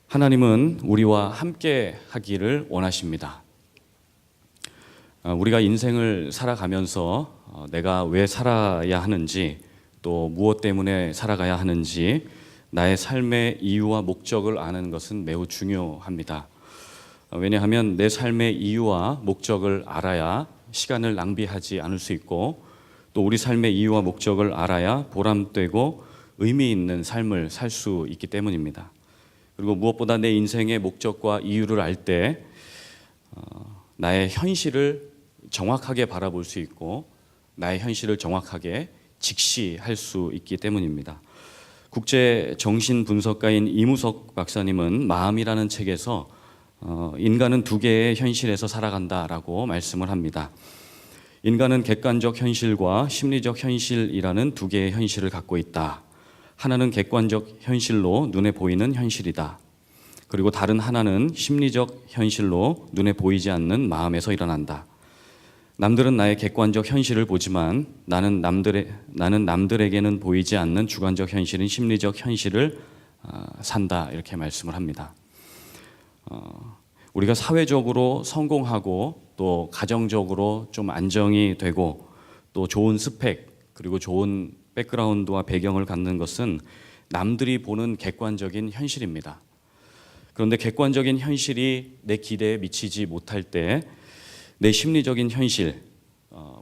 하나님은 우리와 함께 하기를 원하십니다. 우리가 인생을 살아가면서 내가 왜 살아야 하는지, 또 무엇 때문에 살아가야 하는지 나의 삶의 이유와 목적을 아는 것은 매우 중요합니다. 왜냐하면 내 삶의 이유와 목적을 알아야 시간을 낭비하지 않을 수 있고, 또 우리 삶의 이유와 목적을 알아야 보람되고 의미 있는 삶을 살 수 있기 때문입니다. 그리고 무엇보다 내 인생의 목적과 이유를 알 때 나의 현실을 정확하게 바라볼 수 있고, 나의 현실을 정확하게 직시할 수 있기 때문입니다. 국제 정신 분석가인 이무석 박사님은 마음이라는 책에서 인간은 두 개의 현실에서 살아간다라고 말씀을 합니다. 인간은 객관적 현실과 심리적 현실이라는 두 개의 현실을 갖고 있다. 하나는 객관적 현실로 눈에 보이는 현실이다. 그리고 다른 하나는 심리적 현실로 눈에 보이지 않는 마음에서 일어난다. 남들은 나의 객관적 현실을 보지만 나는 남들에게는 보이지 않는 주관적 현실인 심리적 현실을 산다, 이렇게 말씀을 합니다. 우리가 사회적으로 성공하고 또 가정적으로 좀 안정이 되고 또 좋은 스펙 그리고 좋은 백그라운드와 배경을 갖는 것은 남들이 보는 객관적인 현실입니다. 그런데 객관적인 현실이 내 기대에 미치지 못할 때 내 심리적인 현실,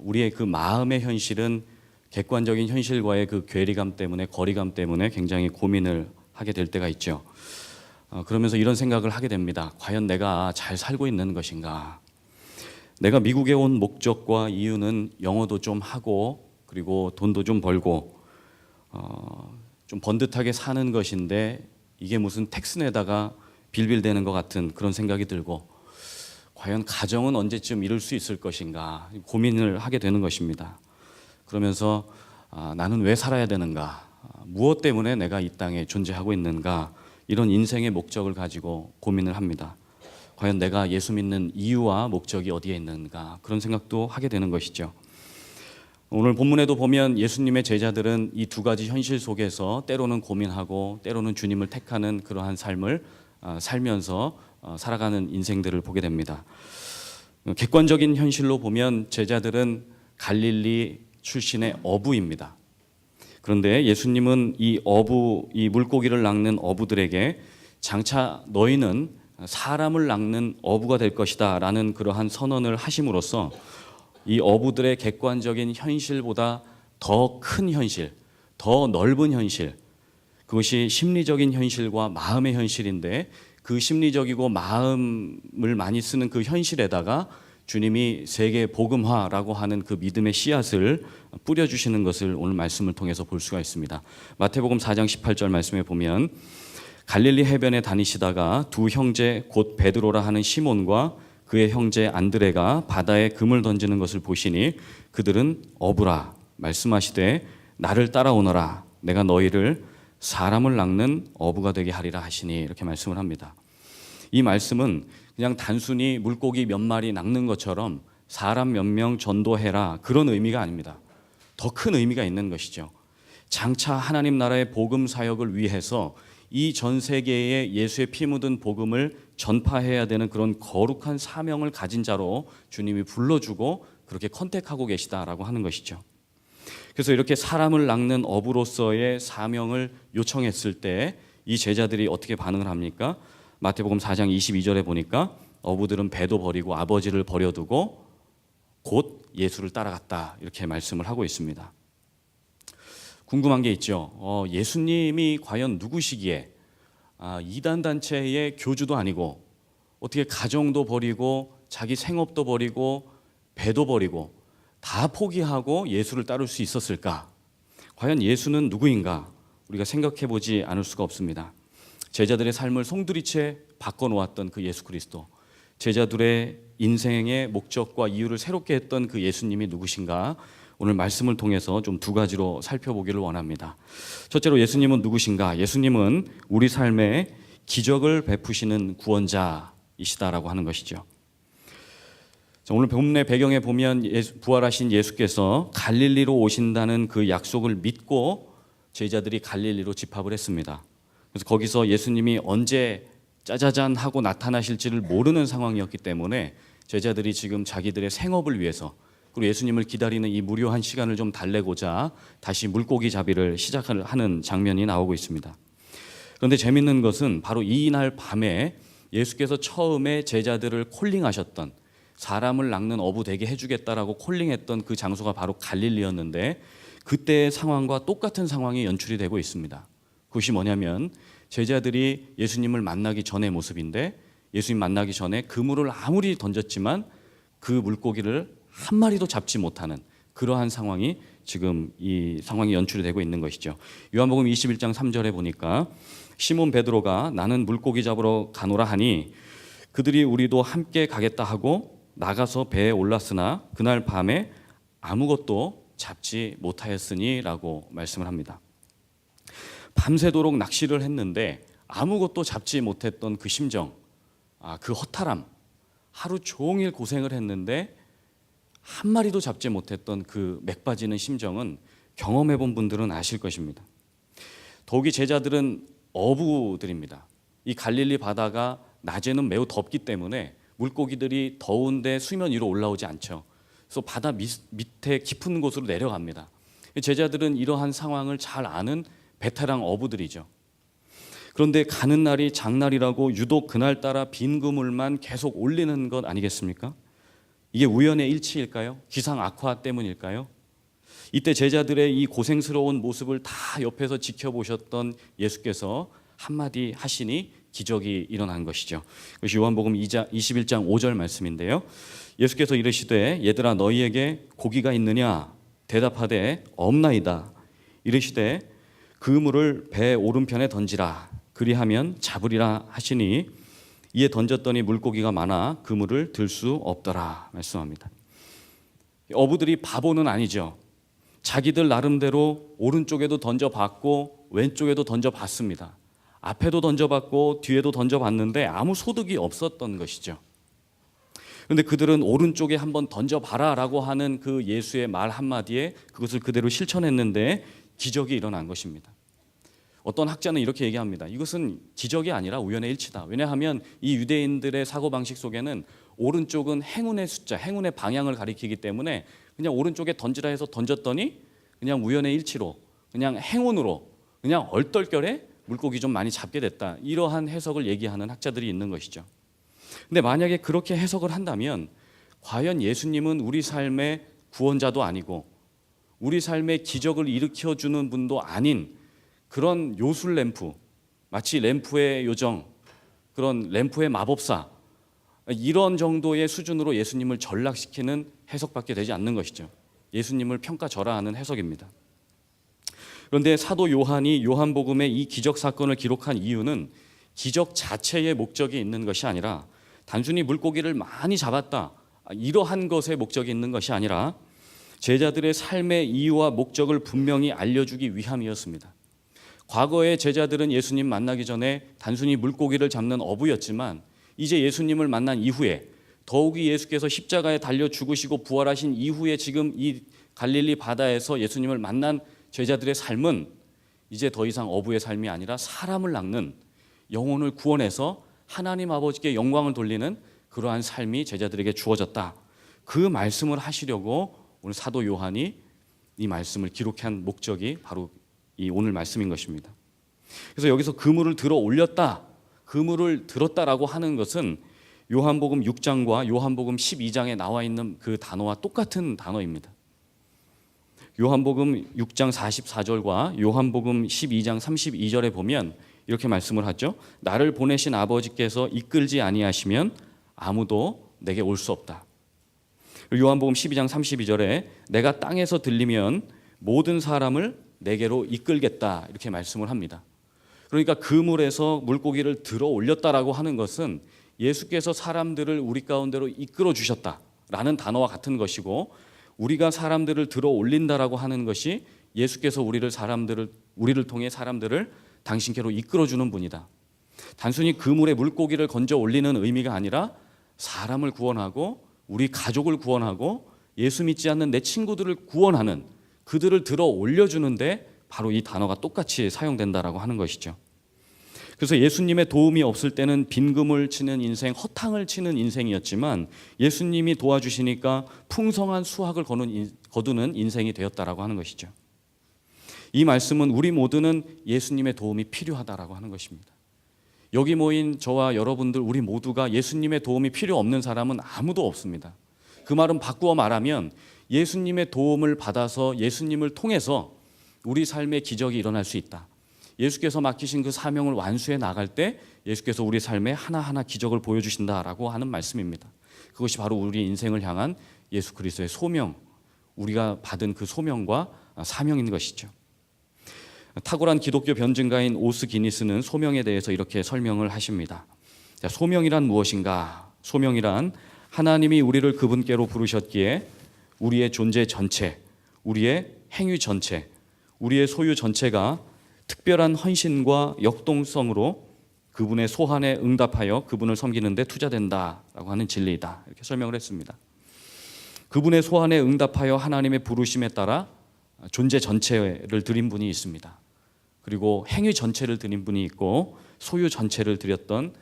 우리의 그 마음의 현실은 객관적인 현실과의 그 괴리감 때문에, 거리감 때문에 굉장히 고민을 하게 될 때가 있죠. 그러면서 이런 생각을 하게 됩니다. 과연 내가 잘 살고 있는 것인가? 내가 미국에 온 목적과 이유는 영어도 좀 하고 그리고 돈도 좀 벌고 좀 번듯하게 사는 것인데, 이게 무슨 텍스 내다가 빌빌대는 것 같은 그런 생각이 들고, 과연 가정은 언제쯤 이룰 수 있을 것인가 고민을 하게 되는 것입니다. 그러면서 나는 왜 살아야 되는가? 무엇 때문에 내가 이 땅에 존재하고 있는가? 이런 인생의 목적을 가지고 고민을 합니다. 과연 내가 예수 믿는 이유와 목적이 어디에 있는가? 그런 생각도 하게 되는 것이죠. 오늘 본문에도 보면 예수님의 제자들은 이 두 가지 현실 속에서 때로는 고민하고 때로는 주님을 택하는 그러한 삶을 살면서 살아가는 인생들을 보게 됩니다. 객관적인 현실로 보면 제자들은 갈릴리 출신의 어부입니다. 그런데 예수님은 이 물고기를 낚는 어부들에게 장차 너희는 사람을 낚는 어부가 될 것이다 라는 그러한 선언을 하심으로써 이 어부들의 객관적인 현실보다 더 큰 현실, 더 넓은 현실, 그것이 심리적인 현실과 마음의 현실인데, 그 심리적이고 마음을 많이 쓰는 그 현실에다가 주님이 세계 복음화라고 하는 그 믿음의 씨앗을 뿌려주시는 것을 오늘 말씀을 통해서 볼 수가 있습니다. 마태복음 4장 18절 말씀에 보면, 갈릴리 해변에 다니시다가 두 형제 곧 베드로라 하는 시몬과 그의 형제 안드레가 바다에 금을 던지는 것을 보시니 그들은 어부라 말씀하시되 나를 따라오너라 내가 너희를 사람을 낚는 어부가 되게 하리라 하시니, 이렇게 말씀을 합니다. 이 말씀은 그냥 단순히 물고기 몇 마리 낚는 것처럼 사람 몇 명 전도해라 그런 의미가 아닙니다. 더 큰 의미가 있는 것이죠. 장차 하나님 나라의 복음 사역을 위해서 이 전 세계에 예수의 피 묻은 복음을 전파해야 되는 그런 거룩한 사명을 가진 자로 주님이 불러주고 그렇게 컨택하고 계시다라고 하는 것이죠. 그래서 이렇게 사람을 낚는 어부로서의 사명을 요청했을 때 이 제자들이 어떻게 반응을 합니까? 마태복음 4장 22절에 보니까 어부들은 배도 버리고 아버지를 버려두고 곧 예수를 따라갔다, 이렇게 말씀을 하고 있습니다. 궁금한 게 있죠. 예수님이 과연 누구시기에 이단 단체의 교주도 아니고 어떻게 가정도 버리고 자기 생업도 버리고 배도 버리고 다 포기하고 예수를 따를 수 있었을까? 과연 예수는 누구인가? 우리가 생각해 보지 않을 수가 없습니다. 제자들의 삶을 송두리째 바꿔놓았던 그 예수 그리스도, 제자들의 인생의 목적과 이유를 새롭게 했던 그 예수님이 누구신가? 오늘 말씀을 통해서 좀 두 가지로 살펴보기를 원합니다. 첫째로 예수님은 누구신가? 예수님은 우리 삶에 기적을 베푸시는 구원자이시다라고 하는 것이죠. 오늘 본문의 배경에 보면 부활하신 예수께서 갈릴리로 오신다는 그 약속을 믿고 제자들이 갈릴리로 집합을 했습니다. 그래서 거기서 예수님이 언제 짜자잔 하고 나타나실지를 모르는 상황이었기 때문에 제자들이 지금 자기들의 생업을 위해서 그리고 예수님을 기다리는 이 무료한 시간을 좀 달래고자 다시 물고기 잡이를 시작하는 장면이 나오고 있습니다. 그런데 재밌는 것은 바로 이날 밤에 예수께서 처음에 제자들을 콜링하셨던, 사람을 낚는 어부 되게 해주겠다라고 콜링했던 그 장소가 바로 갈릴리였는데, 그때의 상황과 똑같은 상황이 연출이 되고 있습니다. 그것이 뭐냐면 제자들이 예수님을 만나기 전의 모습인데, 예수님 만나기 전에 그물을 아무리 던졌지만 그 물고기를 한 마리도 잡지 못하는 그러한 상황이 지금 이 상황이 연출이 되고 있는 것이죠. 요한복음 21장 3절에 보니까 시몬 베드로가 나는 물고기 잡으러 가노라 하니 그들이 우리도 함께 가겠다 하고 나가서 배에 올랐으나 그날 밤에 아무것도 잡지 못하였으니 라고 말씀을 합니다. 밤새도록 낚시를 했는데 아무것도 잡지 못했던 그 심정, 그 허탈함, 하루 종일 고생을 했는데 한 마리도 잡지 못했던 그 맥 빠지는 심정은 경험해 본 분들은 아실 것입니다. 더욱이 제자들은 어부들입니다. 이 갈릴리 바다가 낮에는 매우 덥기 때문에 물고기들이 더운데 수면 위로 올라오지 않죠. 그래서 바다 밑에 깊은 곳으로 내려갑니다. 제자들은 이러한 상황을 잘 아는 베테랑 어부들이죠. 그런데 가는 날이 장날이라고 유독 그날따라 빈 그물만 계속 올리는 것 아니겠습니까? 이게 우연의 일치일까요? 기상 악화 때문일까요? 이때 제자들의 이 고생스러운 모습을 다 옆에서 지켜보셨던 예수께서 한마디 하시니 기적이 일어난 것이죠. 그것이 요한복음 21장 5절 말씀인데요. 예수께서 이르시되 얘들아 너희에게 고기가 있느냐? 대답하되 없나이다. 이르시되 그물을 배 오른편에 던지라. 그리하면 잡으리라 하시니 이에 던졌더니 물고기가 많아 그물을 들 수 없더라 말씀합니다. 어부들이 바보는 아니죠. 자기들 나름대로 오른쪽에도 던져봤고 왼쪽에도 던져봤습니다. 앞에도 던져봤고 뒤에도 던져봤는데 아무 소득이 없었던 것이죠. 그런데 그들은 오른쪽에 한번 던져봐라 라고 하는 그 예수의 말 한마디에 그것을 그대로 실천했는데 기적이 일어난 것입니다. 어떤 학자는 이렇게 얘기합니다. 이것은 기적이 아니라 우연의 일치다. 왜냐하면 이 유대인들의 사고방식 속에는 오른쪽은 행운의 숫자, 행운의 방향을 가리키기 때문에 그냥 오른쪽에 던지라 해서 던졌더니 그냥 우연의 일치로, 그냥 행운으로, 그냥 얼떨결에 물고기 좀 많이 잡게 됐다. 이러한 해석을 얘기하는 학자들이 있는 것이죠. 근데 만약에 그렇게 해석을 한다면 과연 예수님은 우리 삶의 구원자도 아니고 우리 삶의 기적을 일으켜주는 분도 아닌 그런 요술 램프, 마치 램프의 요정, 그런 램프의 마법사, 이런 정도의 수준으로 예수님을 전락시키는 해석밖에 되지 않는 것이죠. 예수님을 평가절하하는 해석입니다. 그런데 사도 요한이 요한복음에 이 기적 사건을 기록한 이유는 기적 자체의 목적이 있는 것이 아니라 단순히 물고기를 많이 잡았다, 이러한 것에 목적이 있는 것이 아니라 제자들의 삶의 이유와 목적을 분명히 알려주기 위함이었습니다. 과거의 제자들은 예수님 만나기 전에 단순히 물고기를 잡는 어부였지만 이제 예수님을 만난 이후에 더욱이 예수께서 십자가에 달려 죽으시고 부활하신 이후에 지금 이 갈릴리 바다에서 예수님을 만난 제자들의 삶은 이제 더 이상 어부의 삶이 아니라 사람을 낚는, 영혼을 구원해서 하나님 아버지께 영광을 돌리는 그러한 삶이 제자들에게 주어졌다. 그 말씀을 하시려고 오늘 사도 요한이 이 말씀을 기록한 목적이 바로 이 오늘 말씀인 것입니다. 그래서 여기서 그물을 들어 올렸다, 그물을 들었다라고 하는 것은 요한복음 6장과 요한복음 12장에 나와 있는 그 단어와 똑같은 단어입니다. 요한복음 6장 44절과 요한복음 12장 32절에 보면 이렇게 말씀을 하죠. 나를 보내신 아버지께서 이끌지 아니하시면 아무도 내게 올 수 없다. 요한복음 12장 32절에 내가 땅에서 들리면 모든 사람을 내게로 이끌겠다 이렇게 말씀을 합니다. 그러니까 그물에서 물고기를 들어 올렸다라고 하는 것은 예수께서 사람들을 우리 가운데로 이끌어 주셨다라는 단어와 같은 것이고, 우리가 사람들을 들어 올린다라고 하는 것이 예수께서 우리를 통해 사람들을 당신께로 이끌어 주는 분이다. 단순히 그물에 물고기를 건져 올리는 의미가 아니라 사람을 구원하고 우리 가족을 구원하고 예수 믿지 않는 내 친구들을 구원하는, 그들을 들어 올려주는데 바로 이 단어가 똑같이 사용된다라고 하는 것이죠. 그래서 예수님의 도움이 없을 때는 빈금을 치는 인생, 허탕을 치는 인생이었지만 예수님이 도와주시니까 풍성한 수확을 거두는 인생이 되었다라고 하는 것이죠. 이 말씀은 우리 모두는 예수님의 도움이 필요하다라고 하는 것입니다. 여기 모인 저와 여러분들 우리 모두가 예수님의 도움이 필요 없는 사람은 아무도 없습니다. 그 말은 바꾸어 말하면 예수님의 도움을 받아서 예수님을 통해서 우리 삶의 기적이 일어날 수 있다. 예수께서 맡기신 그 사명을 완수해 나갈 때 예수께서 우리 삶에 하나하나 기적을 보여주신다라고 하는 말씀입니다. 그것이 바로 우리 인생을 향한 예수 그리스도의 소명, 우리가 받은 그 소명과 사명인 것이죠. 탁월한 기독교 변증가인 오스 기니스는 소명에 대해서 이렇게 설명을 하십니다. 자, 소명이란 무엇인가? 소명이란 하나님이 우리를 그분께로 부르셨기에 우리의 존재 전체, 우리의 행위 전체, 우리의 소유 전체가 특별한 헌신과 역동성으로 그분의 소환에 응답하여 그분을 섬기는 데 투자된다라고 하는 진리이다. 이렇게 설명을 했습니다. 그분의 소환에 응답하여 하나님의 부르심에 따라 존재 전체를 드린 분이 있습니다. 그리고 행위 전체를 드린 분이 있고 소유 전체를 드렸던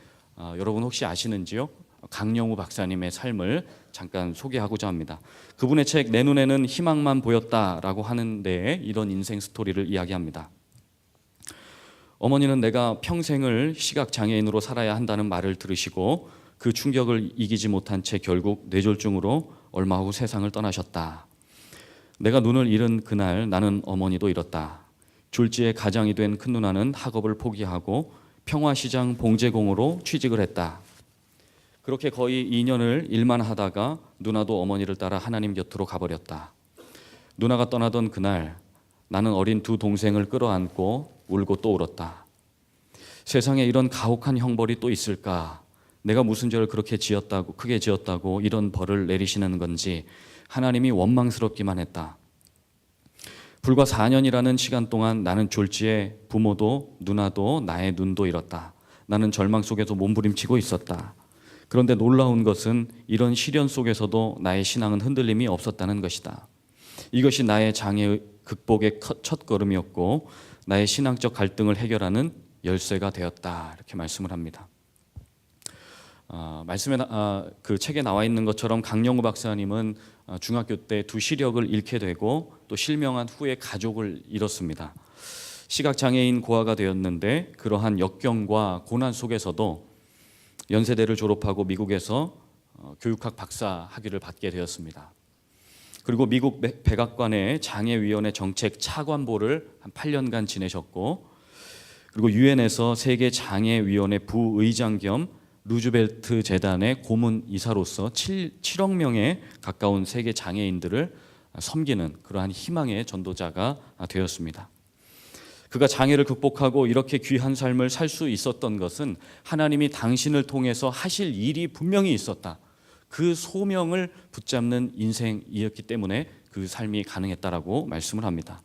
여러분 혹시 아시는지요? 강영우 박사님의 삶을 잠깐 소개하고자 합니다. 그분의 책 내 눈에는 희망만 보였다라고 하는데 이런 인생 스토리를 이야기합니다. 어머니는 내가 평생을 시각장애인으로 살아야 한다는 말을 들으시고 그 충격을 이기지 못한 채 결국 뇌졸중으로 얼마 후 세상을 떠나셨다. 내가 눈을 잃은 그날 나는 어머니도 잃었다. 졸지의 가장이 된 큰 누나는 학업을 포기하고 평화시장 봉제공으로 취직을 했다. 그렇게 거의 2년을 일만 하다가 누나도 어머니를 따라 하나님 곁으로 가버렸다. 누나가 떠나던 그날 나는 어린 두 동생을 끌어안고 울고 또 울었다. 세상에 이런 가혹한 형벌이 또 있을까? 내가 무슨 죄를 그렇게 크게 지었다고 이런 벌을 내리시는 건지 하나님이 원망스럽기만 했다. 불과 4년이라는 시간 동안 나는 졸지에 부모도 누나도 나의 눈도 잃었다. 나는 절망 속에서 몸부림치고 있었다. 그런데 놀라운 것은 이런 시련 속에서도 나의 신앙은 흔들림이 없었다는 것이다. 이것이 나의 장애 극복의 첫 걸음이었고 나의 신앙적 갈등을 해결하는 열쇠가 되었다. 이렇게 말씀을 합니다. 말씀에 그 책에 나와 있는 것처럼 강영우 박사님은 중학교 때 두 시력을 잃게 되고 또 실명한 후에 가족을 잃었습니다. 시각장애인 고아가 되었는데 그러한 역경과 고난 속에서도 연세대를 졸업하고 미국에서 교육학 박사 학위를 받게 되었습니다. 그리고 미국 백악관의 장애위원회 정책 차관보를 한 8년간 지내셨고 그리고 유엔에서 세계장애위원회 부의장 겸 루즈벨트 재단의 고문 이사로서 7억 명에 가까운 세계 장애인들을 섬기는 그러한 희망의 전도자가 되었습니다. 그가 장애를 극복하고 이렇게 귀한 삶을 살 수 있었던 것은 하나님이 당신을 통해서 하실 일이 분명히 있었다. 그 소명을 붙잡는 인생이었기 때문에 그 삶이 가능했다라고 말씀을 합니다.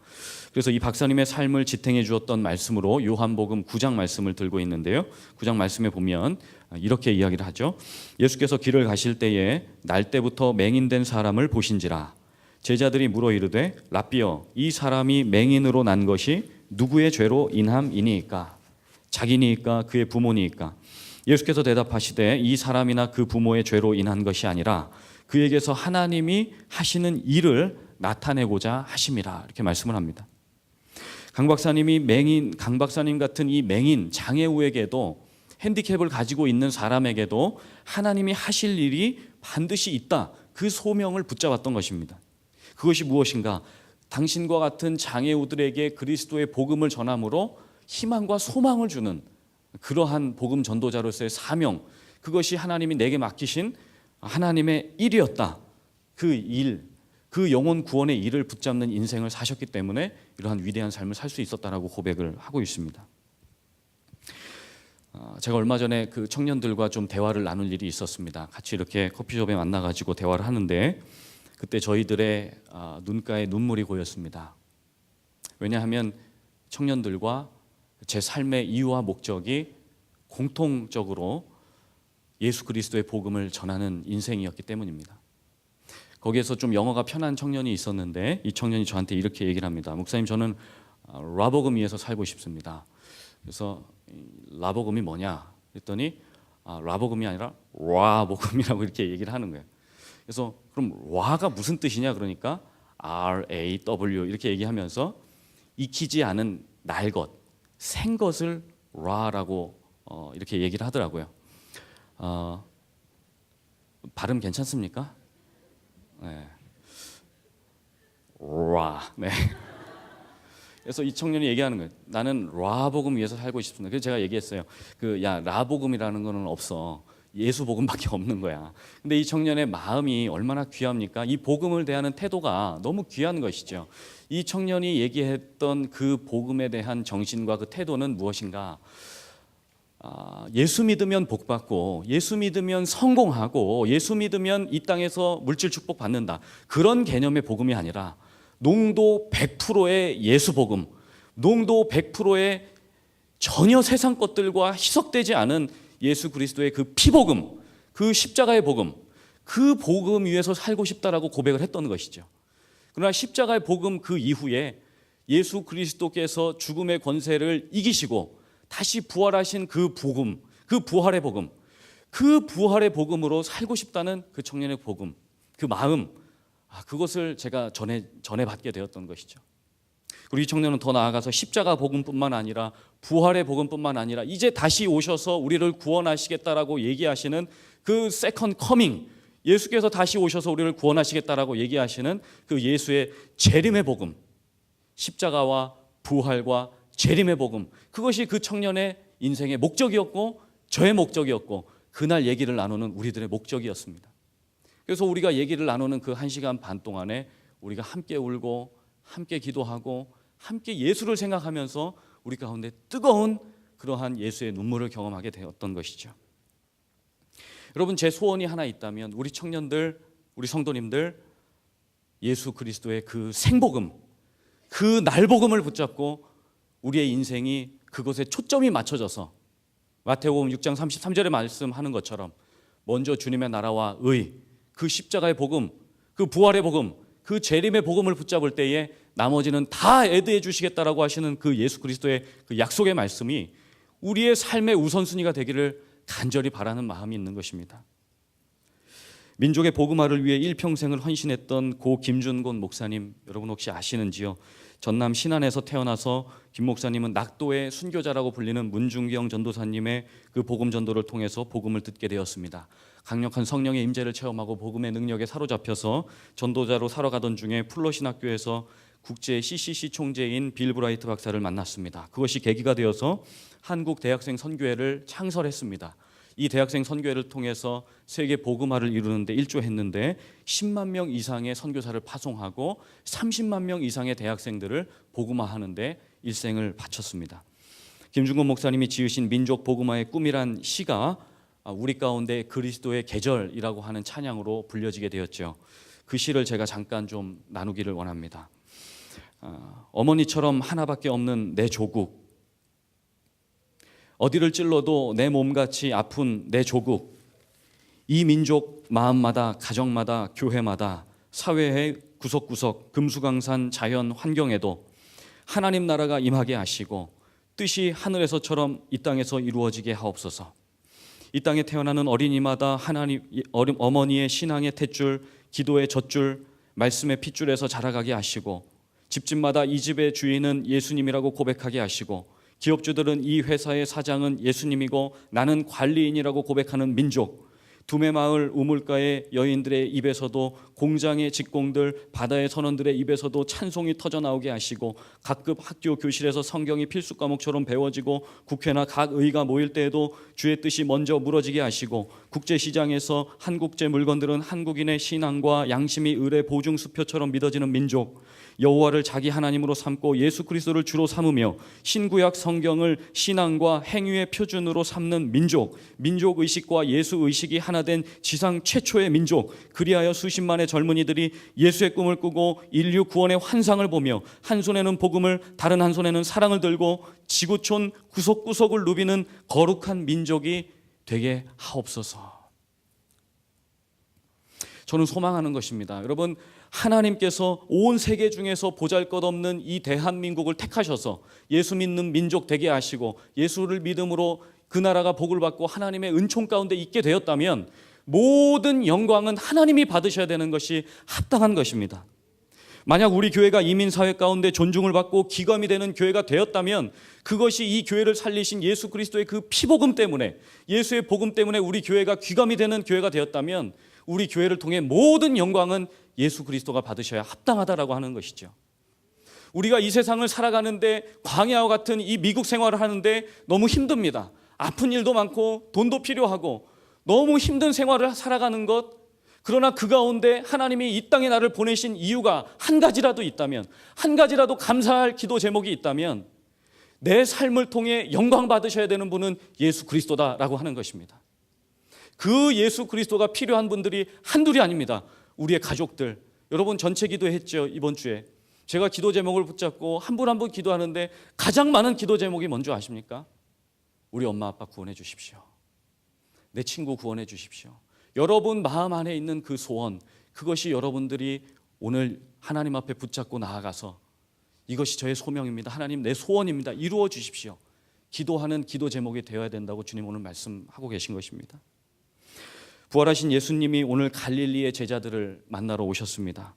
그래서 이 박사님의 삶을 지탱해 주었던 말씀으로 요한복음 9장 말씀을 들고 있는데요. 9장 말씀에 보면 이렇게 이야기를 하죠. 예수께서 길을 가실 때에 날 때부터 맹인된 사람을 보신지라. 제자들이 물어 이르되 라삐여 이 사람이 맹인으로 난 것이 누구의 죄로 인함이니이까? 자기니이까 그의 부모니이까? 예수께서 대답하시되 이 사람이나 그 부모의 죄로 인한 것이 아니라 그에게서 하나님이 하시는 일을 나타내고자 하심이라. 이렇게 말씀을 합니다. 강 박사님 같은 이 맹인 장애우에게도 핸디캡을 가지고 있는 사람에게도 하나님이 하실 일이 반드시 있다. 그 소명을 붙잡았던 것입니다. 그것이 무엇인가? 당신과 같은 장애우들에게 그리스도의 복음을 전함으로 희망과 소망을 주는 그러한 복음 전도자로서의 사명, 그것이 하나님이 내게 맡기신 하나님의 일이었다. 그 일, 그 영혼 구원의 일을 붙잡는 인생을 사셨기 때문에 이러한 위대한 삶을 살 수 있었다라고 고백을 하고 있습니다. 제가 얼마 전에 그 청년들과 좀 대화를 나눌 일이 있었습니다. 같이 이렇게 커피숍에 만나가지고 대화를 하는데 그때 저희들의 눈가에 눈물이 고였습니다. 왜냐하면 청년들과 제 삶의 이유와 목적이 공통적으로 예수 그리스도의 복음을 전하는 인생이었기 때문입니다. 거기에서 좀 영어가 편한 청년이 있었는데 이 청년이 저한테 이렇게 얘기를 합니다. 목사님, 저는 라버금위에서 살고 싶습니다. 그래서 라복음이 뭐냐 그랬더니 라복음이 아니라 라복음이라고 이렇게 얘기를 하는 거예요. 그래서 그럼 라가 무슨 뜻이냐 그러니까 RAW 이렇게 얘기하면서 익히지 않은 날 것, 생 것을 라라고 이렇게 얘기를 하더라고요. 발음 괜찮습니까? 네. 라. 네. 그래서 이 청년이 얘기하는 거예요. 나는 라복음 위해서 살고 싶습니다. 그래서 제가 얘기했어요. 라복음이라는 거는 없어. 예수 복음밖에 없는 거야. 근데 이 청년의 마음이 얼마나 귀합니까? 이 복음을 대하는 태도가 너무 귀한 것이죠. 이 청년이 얘기했던 그 복음에 대한 정신과 그 태도는 무엇인가? 예수 믿으면 복 받고, 예수 믿으면 성공하고, 예수 믿으면 이 땅에서 물질 축복 받는다. 그런 개념의 복음이 아니라 농도 100%의 예수 복음, 농도 100%의 전혀 세상 것들과 희석되지 않은 예수 그리스도의 그 피복음, 그 십자가의 복음, 그 복음 위에서 살고 싶다라고 고백을 했던 것이죠. 그러나 십자가의 복음 그 이후에 예수 그리스도께서 죽음의 권세를 이기시고 다시 부활하신 그 복음, 그 부활의 복음, 그 부활의 복음으로 살고 싶다는 그 청년의 복음, 그 마음, 그것을 제가 전해받게 되었던 것이죠. 그리고 이 청년은 더 나아가서 십자가 복음뿐만 아니라 부활의 복음뿐만 아니라 이제 다시 오셔서 우리를 구원하시겠다라고 얘기하시는 그 세컨드 커밍, 예수께서 다시 오셔서 우리를 구원하시겠다라고 얘기하시는 그 예수의 재림의 복음, 십자가와 부활과 재림의 복음, 그것이 그 청년의 인생의 목적이었고 저의 목적이었고 그날 얘기를 나누는 우리들의 목적이었습니다. 그래서 우리가 얘기를 나누는 그 1시간 반 동안에 우리가 함께 울고 함께 기도하고 함께 예수를 생각하면서 우리 가운데 뜨거운 그러한 예수의 눈물을 경험하게 되었던 것이죠. 여러분, 제 소원이 하나 있다면 우리 청년들, 우리 성도님들 예수 그리스도의 그 생복음, 그 날복음을 붙잡고 우리의 인생이 그것에 초점이 맞춰져서 마태복음 6장 33절에 말씀하는 것처럼 먼저 주님의 나라와 의, 그 십자가의 복음, 그 부활의 복음, 그 재림의 복음을 붙잡을 때에 나머지는 다 애드해 주시겠다라고 하시는 그 예수 그리스도의 그 약속의 말씀이 우리의 삶의 우선순위가 되기를 간절히 바라는 마음이 있는 것입니다. 민족의 복음화를 위해 일평생을 헌신했던 고 김준곤 목사님, 여러분 혹시 아시는지요? 전남 신안에서 태어나서 김 목사님은 낙도의 순교자라고 불리는 문중경 전도사님의 그 복음 전도를 통해서 복음을 듣게 되었습니다. 강력한 성령의 임재를 체험하고 복음의 능력에 사로잡혀서 전도자로 살아가던 중에 플러신학교에서 국제 CCC 총재인 빌 브라이트 박사를 만났습니다. 그것이 계기가 되어서 한국 대학생 선교회를 창설했습니다. 이 대학생 선교회를 통해서 세계 복음화를 이루는 데 일조했는데 10만 명 이상의 선교사를 파송하고 30만 명 이상의 대학생들을 복음화하는 데 일생을 바쳤습니다. 김준곤 목사님이 지으신 민족 복음화의 꿈이란 시가 우리 가운데 그리스도의 계절이라고 하는 찬양으로 불려지게 되었죠. 그 시를 제가 잠깐 좀 나누기를 원합니다. 어머니처럼 하나밖에 없는 내 조국, 어디를 찔러도 내 몸같이 아픈 내 조국, 이 민족 마음마다, 가정마다, 교회마다, 사회의 구석구석, 금수강산 자연 환경에도 하나님 나라가 임하게 하시고 뜻이 하늘에서처럼 이 땅에서 이루어지게 하옵소서. 이 땅에 태어나는 어린이마다 하나님, 어머니의 신앙의 탯줄, 기도의 젖줄, 말씀의 핏줄에서 자라가게 하시고 집집마다 이 집의 주인은 예수님이라고 고백하게 하시고 기업주들은 이 회사의 사장은 예수님이고 나는 관리인이라고 고백하는 민족, 두메마을 우물가의 여인들의 입에서도 공장의 직공들, 바다의 선원들의 입에서도 찬송이 터져나오게 하시고 각급 학교 교실에서 성경이 필수 과목처럼 배워지고 국회나 각 의가 모일 때에도 주의 뜻이 먼저 물어지게 하시고 국제시장에서 한국제 물건들은 한국인의 신앙과 양심이 을의 보증수표처럼 믿어지는 민족, 여호와를 자기 하나님으로 삼고 예수 그리스도를 주로 삼으며 신구약 성경을 신앙과 행위의 표준으로 삼는 민족, 민족의식과 예수의식이 하나 된 지상 최초의 민족, 그리하여 수십만의 젊은이들이 예수의 꿈을 꾸고 인류 구원의 환상을 보며 한 손에는 복음을 다른 한 손에는 사랑을 들고 지구촌 구석구석을 누비는 거룩한 민족이 되게 하옵소서. 저는 소망하는 것입니다. 여러분, 하나님께서 온 세계 중에서 보잘것없는 이 대한민국을 택하셔서 예수 믿는 민족 되게 하시고 예수를 믿음으로 그 나라가 복을 받고 하나님의 은총 가운데 있게 되었다면 모든 영광은 하나님이 받으셔야 되는 것이 합당한 것입니다. 만약 우리 교회가 이민사회 가운데 존중을 받고 기감이 되는 교회가 되었다면 그것이 이 교회를 살리신 예수 그리스도의 그 피복음 때문에, 예수의 복음 때문에 우리 교회가 귀감이 되는 교회가 되었다면 우리 교회를 통해 모든 영광은 예수 그리스도가 받으셔야 합당하다라고 하는 것이죠. 우리가 이 세상을 살아가는데 광야와 같은 이 미국 생활을 하는데 너무 힘듭니다. 아픈 일도 많고 돈도 필요하고 너무 힘든 생활을 살아가는 것, 그러나 그 가운데 하나님이 이 땅에 나를 보내신 이유가 한 가지라도 있다면, 한 가지라도 감사할 기도 제목이 있다면 내 삶을 통해 영광 받으셔야 되는 분은 예수 그리스도다라고 하는 것입니다. 그 예수 그리스도가 필요한 분들이 한둘이 아닙니다. 우리의 가족들, 여러분 전체 기도했죠. 이번 주에 제가 기도 제목을 붙잡고 한 분 한 분 기도하는데 가장 많은 기도 제목이 뭔지 아십니까? 우리 엄마 아빠 구원해 주십시오. 내 친구 구원해 주십시오. 여러분 마음 안에 있는 그 소원, 그것이 여러분들이 오늘 하나님 앞에 붙잡고 나아가서 이것이 저의 소명입니다. 하나님, 내 소원입니다. 이루어 주십시오. 기도하는 기도 제목이 되어야 된다고 주님 오늘 말씀하고 계신 것입니다. 부활하신 예수님이 오늘 갈릴리의 제자들을 만나러 오셨습니다.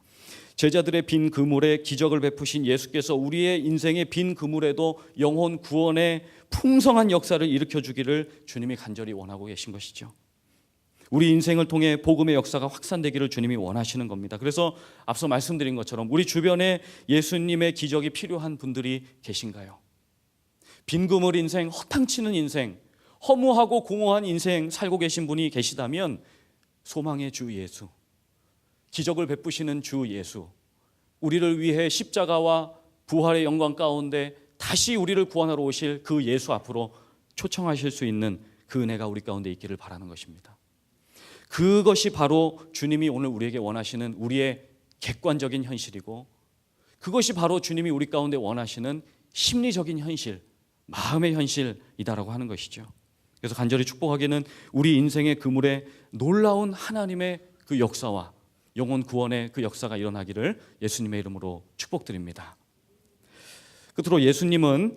제자들의 빈 그물에 기적을 베푸신 예수께서 우리의 인생의 빈 그물에도 영혼 구원의 풍성한 역사를 일으켜주기를 주님이 간절히 원하고 계신 것이죠. 우리 인생을 통해 복음의 역사가 확산되기를 주님이 원하시는 겁니다. 그래서 앞서 말씀드린 것처럼 우리 주변에 예수님의 기적이 필요한 분들이 계신가요? 빈 그물 인생, 허탕치는 인생, 허무하고 공허한 인생 살고 계신 분이 계시다면 소망의 주 예수, 기적을 베푸시는 주 예수, 우리를 위해 십자가와 부활의 영광 가운데 다시 우리를 구원하러 오실 그 예수 앞으로 초청하실 수 있는 그 은혜가 우리 가운데 있기를 바라는 것입니다. 그것이 바로 주님이 오늘 우리에게 원하시는 우리의 객관적인 현실이고, 그것이 바로 주님이 우리 가운데 원하시는 심리적인 현실, 마음의 현실이다라고 하는 것이죠. 그래서 간절히 축복하기는 우리 인생의 그물에 놀라운 하나님의 그 역사와 영혼 구원의 그 역사가 일어나기를 예수님의 이름으로 축복드립니다. 끝으로 예수님은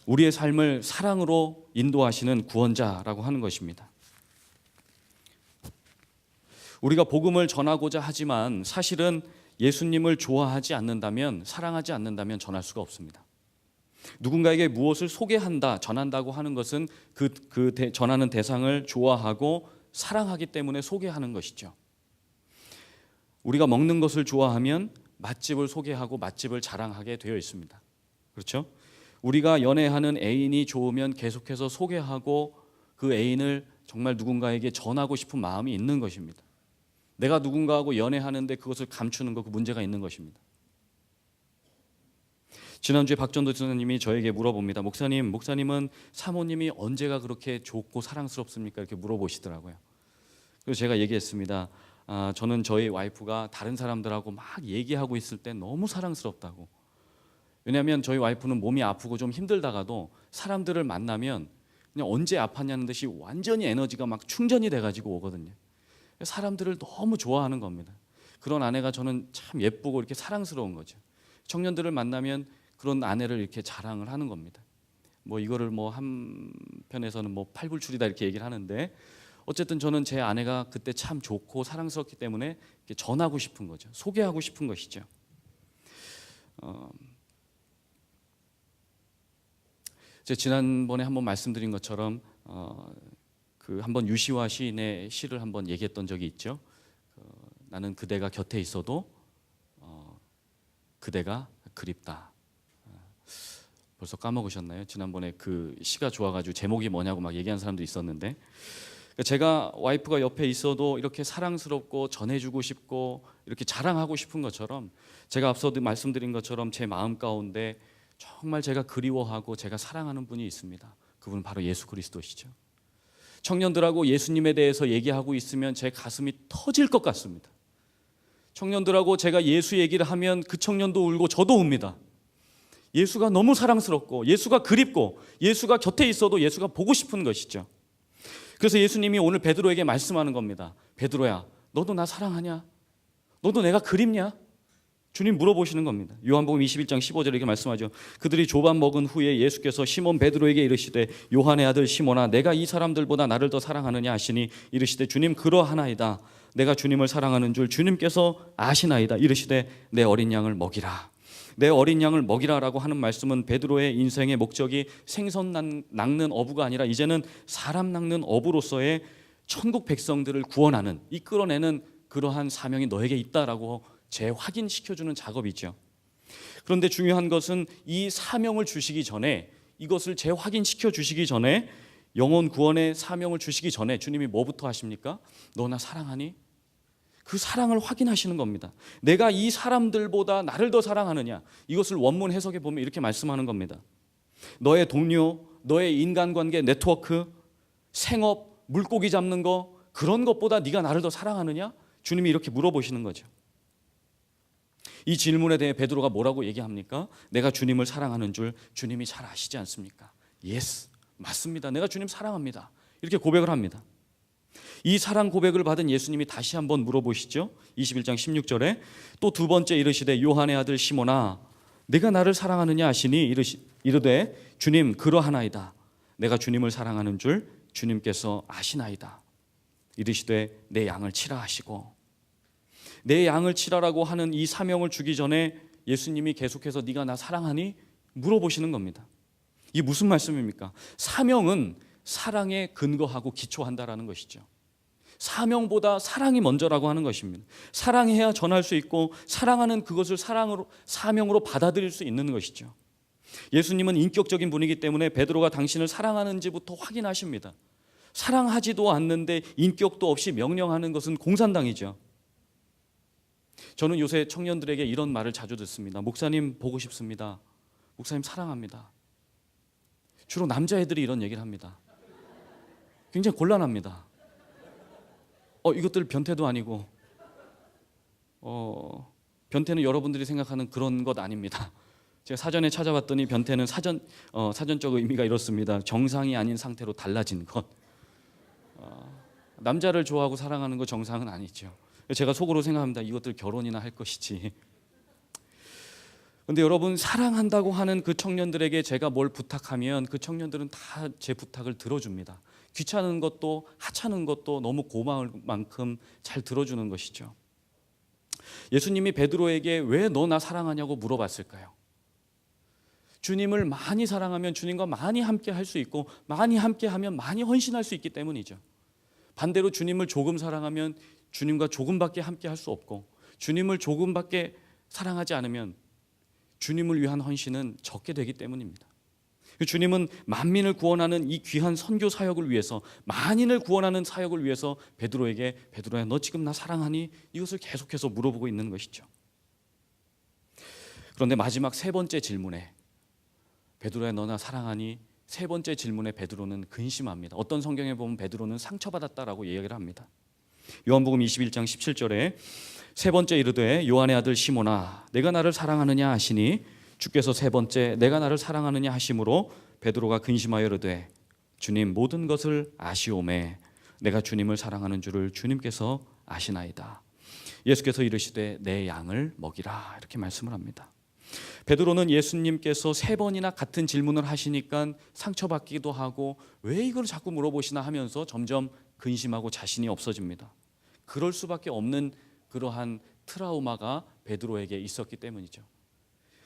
우리의 삶을 사랑으로 인도하시는 구원자라고 하는 것입니다. 우리가 복음을 전하고자 하지만 사실은 예수님을 좋아하지 않는다면, 사랑하지 않는다면 전할 수가 없습니다. 누군가에게 무엇을 소개한다, 전한다고 하는 것은 전하는 대상을 좋아하고 사랑하기 때문에 소개하는 것이죠. 우리가 먹는 것을 좋아하면 맛집을 소개하고 맛집을 자랑하게 되어 있습니다. 그렇죠? 우리가 연애하는 애인이 좋으면 계속해서 소개하고 그 애인을 정말 누군가에게 전하고 싶은 마음이 있는 것입니다. 내가 누군가하고 연애하는데 그것을 감추는 것, 그 문제가 있는 것입니다. 지난주에 박전도 전도님이 저에게 물어봅니다. 목사님은 사모님이 언제가 그렇게 좋고 사랑스럽습니까? 이렇게 물어보시더라고요. 그래서 제가 얘기했습니다. 저는 저희 와이프가 다른 사람들하고 막 얘기하고 있을 때 너무 사랑스럽다고. 왜냐하면 저희 와이프는 몸이 아프고 좀 힘들다가도 사람들을 만나면 그냥 언제 아팠냐는 듯이 완전히 에너지가 막 충전이 돼가지고 오거든요. 사람들을 너무 좋아하는 겁니다. 그런 아내가 저는 참 예쁘고 이렇게 사랑스러운 거죠. 청년들을 만나면 그런 아내를 이렇게 자랑을 하는 겁니다. 뭐 이거를 뭐 한편에서는 뭐 팔불출이다 이렇게 얘기를 하는데, 어쨌든 저는 제 아내가 그때 참 좋고 사랑스럽기 때문에 이렇게 전하고 싶은 거죠. 소개하고 싶은 것이죠. 제가 지난번에 한번 말씀드린 것처럼 그 한번 유시화 시인의 시를 한번 얘기했던 적이 있죠. 나는 그대가 곁에 있어도 그대가 그립다. 벌써 까먹으셨나요? 지난번에 그 시가 좋아가지고 제목이 뭐냐고 막 얘기한 사람도 있었는데, 제가 와이프가 옆에 있어도 이렇게 사랑스럽고 전해주고 싶고 이렇게 자랑하고 싶은 것처럼, 제가 앞서도 말씀드린 것처럼 제 마음 가운데 정말 제가 그리워하고 제가 사랑하는 분이 있습니다. 그분은 바로 예수 그리스도시죠. 청년들하고 예수님에 대해서 얘기하고 있으면 제 가슴이 터질 것 같습니다. 청년들하고 제가 예수 얘기를 하면 그 청년도 울고 저도 웁니다. 예수가 너무 사랑스럽고 예수가 그립고 예수가 곁에 있어도 예수가 보고 싶은 것이죠. 그래서 예수님이 오늘 베드로에게 말씀하는 겁니다. 베드로야, 너도 나 사랑하냐? 너도 내가 그립냐? 주님 물어보시는 겁니다. 요한복음 21장 15절에 이렇게 말씀하죠. 그들이 조반 먹은 후에 예수께서 시몬 베드로에게 이르시되 요한의 아들 시몬아 내가 이 사람들보다 나를 더 사랑하느냐 하시니 이르시되 주님 그러하나이다. 내가 주님을 사랑하는 줄 주님께서 아시나이다. 이르시되 내 어린 양을 먹이라. 내 어린 양을 먹이라라고 하는 말씀은 베드로의 인생의 목적이 생선 낚는 어부가 아니라 이제는 사람 낚는 어부로서의 천국 백성들을 구원하는, 이끌어내는 그러한 사명이 너에게 있다라고 재확인시켜주는 작업이죠. 그런데 중요한 것은 이 사명을 주시기 전에, 이것을 재확인시켜 주시기 전에, 영혼 구원의 사명을 주시기 전에 주님이 뭐부터 하십니까? 너 나 사랑하니? 그 사랑을 확인하시는 겁니다. 내가 이 사람들보다 나를 더 사랑하느냐? 이것을 원문 해석에 보면 이렇게 말씀하는 겁니다. 너의 동료, 너의 인간관계 네트워크, 생업, 물고기 잡는 거, 그런 것보다 네가 나를 더 사랑하느냐? 주님이 이렇게 물어보시는 거죠. 이 질문에 대해 베드로가 뭐라고 얘기합니까? 내가 주님을 사랑하는 줄 주님이 잘 아시지 않습니까? 예스, 맞습니다. 내가 주님 사랑합니다. 이렇게 고백을 합니다. 이 사랑 고백을 받은 예수님이 다시 한번 물어보시죠. 21장 16절에 또 두 번째 이르시되 요한의 아들 시몬아 내가 나를 사랑하느냐 하시니 이르되 주님 그러하나이다. 내가 주님을 사랑하는 줄 주님께서 아시나이다. 이르시되 내 양을 치라 하시고, 내 양을 치라라고 하는 이 사명을 주기 전에 예수님이 계속해서 네가 나 사랑하니? 물어보시는 겁니다. 이게 무슨 말씀입니까? 사명은 사랑에 근거하고 기초한다라는 것이죠. 사명보다 사랑이 먼저라고 하는 것입니다. 사랑해야 전할 수 있고 사랑하는 그것을 사명으로 받아들일 수 있는 것이죠. 예수님은 인격적인 분이기 때문에 베드로가 당신을 사랑하는지부터 확인하십니다. 사랑하지도 않는데 인격도 없이 명령하는 것은 공산당이죠. 저는 요새 청년들에게 이런 말을 자주 듣습니다. 목사님 보고 싶습니다. 목사님 사랑합니다. 주로 남자애들이 이런 얘기를 합니다. 굉장히 곤란합니다. 이것들 변태도 아니고 변태는 여러분들이 생각하는 그런 것 아닙니다. 제가 사전에 찾아봤더니 변태는 사전적 의미가 이렇습니다. 정상이 아닌 상태로 달라진 것. 남자를 좋아하고 사랑하는 거 정상은 아니죠. 제가 속으로 생각합니다. 이것들 결혼이나 할 것이지. 그런데 여러분, 사랑한다고 하는 그 청년들에게 제가 뭘 부탁하면 그 청년들은 다 제 부탁을 들어줍니다. 귀찮은 것도 하찮은 것도 너무 고마울 만큼 잘 들어주는 것이죠. 예수님이 베드로에게 왜 너 나 사랑하냐고 물어봤을까요? 주님을 많이 사랑하면 주님과 많이 함께 할 수 있고 많이 함께 하면 많이 헌신할 수 있기 때문이죠. 반대로 주님을 조금 사랑하면 주님과 조금밖에 함께 할 수 없고, 주님을 조금밖에 사랑하지 않으면 주님을 위한 헌신은 적게 되기 때문입니다. 주님은 만민을 구원하는 이 귀한 선교 사역을 위해서, 만인을 구원하는 사역을 위해서 베드로에게 베드로야 너 지금 나 사랑하니? 이것을 계속해서 물어보고 있는 것이죠. 그런데 마지막 세 번째 질문에 베드로야 너 나 사랑하니? 세 번째 질문에 베드로는 근심합니다. 어떤 성경에 보면 베드로는 상처받았다라고 이야기를 합니다. 요한복음 21장 17절에 세 번째 이르되 요한의 아들 시몬아 내가 나를 사랑하느냐 하시니 주께서 세 번째 내가 나를 사랑하느냐 하심으로 베드로가 근심하여 이르되 주님 모든 것을 아시오매 내가 주님을 사랑하는 줄을 주님께서 아시나이다. 예수께서 이르시되 내 양을 먹이라 이렇게 말씀을 합니다. 베드로는 예수님께서 세 번이나 같은 질문을 하시니까 상처받기도 하고 왜 이걸 자꾸 물어보시나 하면서 점점 근심하고 자신이 없어집니다. 그럴 수밖에 없는 그러한 트라우마가 베드로에게 있었기 때문이죠.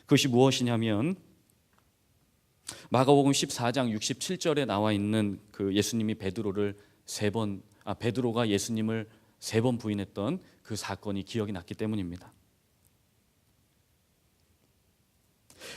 그것이 무엇이냐면 마가복음 14장 67절에 나와 있는 그 예수님이 베드로가 예수님을 세 번 부인했던 그 사건이 기억이 났기 때문입니다.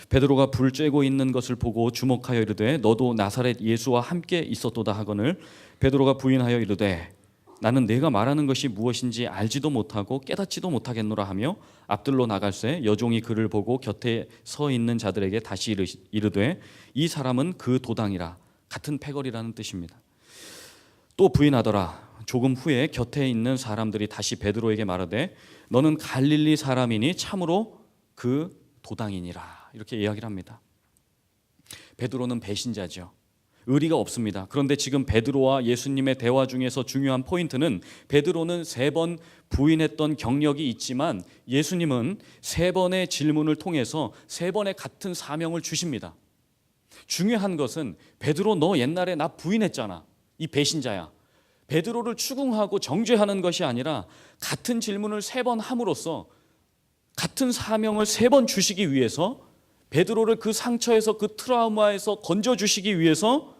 베드로가 불 쬐고 있는 것을 보고 주목하여 이르되 너도 나사렛 예수와 함께 있었도다 하거늘 베드로가 부인하여 이르되 나는 내가 말하는 것이 무엇인지 알지도 못하고 깨닫지도 못하겠노라 하며 앞들로 나갈새 여종이 그를 보고 곁에 서 있는 자들에게 다시 이르되 이 사람은 그 도당이라. 같은 패거리라는 뜻입니다. 또 부인하더라. 조금 후에 곁에 있는 사람들이 다시 베드로에게 말하되 너는 갈릴리 사람이니 참으로 그 도당이니라. 이렇게 이야기를 합니다. 베드로는 배신자죠. 의리가 없습니다. 그런데 지금 베드로와 예수님의 대화 중에서 중요한 포인트는 베드로는 3번 부인했던 경력이 있지만 예수님은 3번의 질문을 통해서 3번의 같은 사명을 주십니다. 중요한 것은 베드로, 너 옛날에 나 부인했잖아. 이 배신자야. 베드로를 추궁하고 정죄하는 것이 아니라 같은 질문을 3번 함으로써 같은 사명을 3번 주시기 위해서, 베드로를 그 상처에서, 그 트라우마에서 건져주시기 위해서,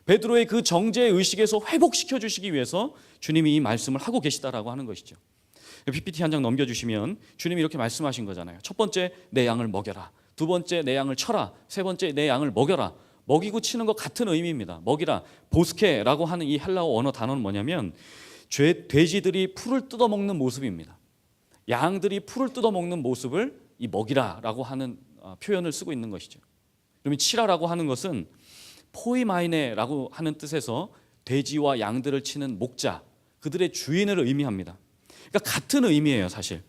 베드로의 그 정죄의 의식에서 회복시켜 주시기 위해서 주님이 이 말씀을 하고 계시다라고 하는 것이죠. PPT 한 장 넘겨주시면 주님이 이렇게 말씀하신 거잖아요. 첫 번째, 내 양을 먹여라. 두 번째, 내 양을 쳐라. 세 번째, 내 양을 먹여라. 먹이고 치는 것 같은 의미입니다. 먹이라, 보스케라고 하는 이 헬라어 언어 단어는 뭐냐면 돼지들이 풀을 뜯어먹는 모습입니다. 양들이 풀을 뜯어먹는 모습을 이 먹이라라고 하는 표현을 쓰고 있는 것이죠. 그러면 치라라고 하는 것은 포이마이네라고 하는 뜻에서 돼지와 양들을 치는 목자, 그들의 주인을 의미합니다. 그러니까 같은 의미예요. 사실